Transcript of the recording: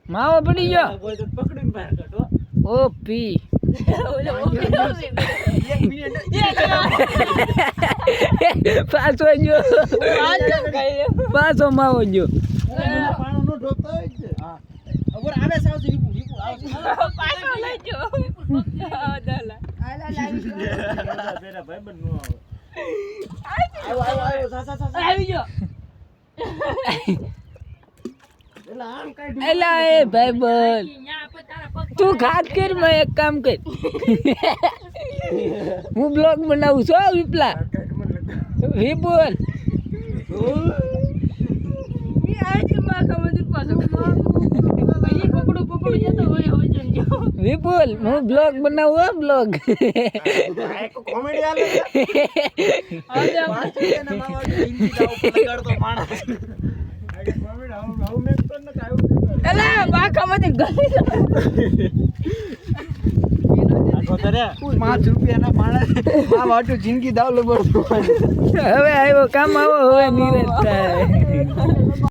માવો પડી ગયો ઓપી પાછો જો પાછો માવો જો એલા એ ભાઈ બોલ તું ખાત કર મેં એક કામ કર હું બ્લોગ બનાવું છું વિપલા વિપુલ વિપુલ હું બ્લોગ બનાવું બ્લોગ જિંદગી દાવ હવે આવ્યો કામ આવો હવે નીરજ થાય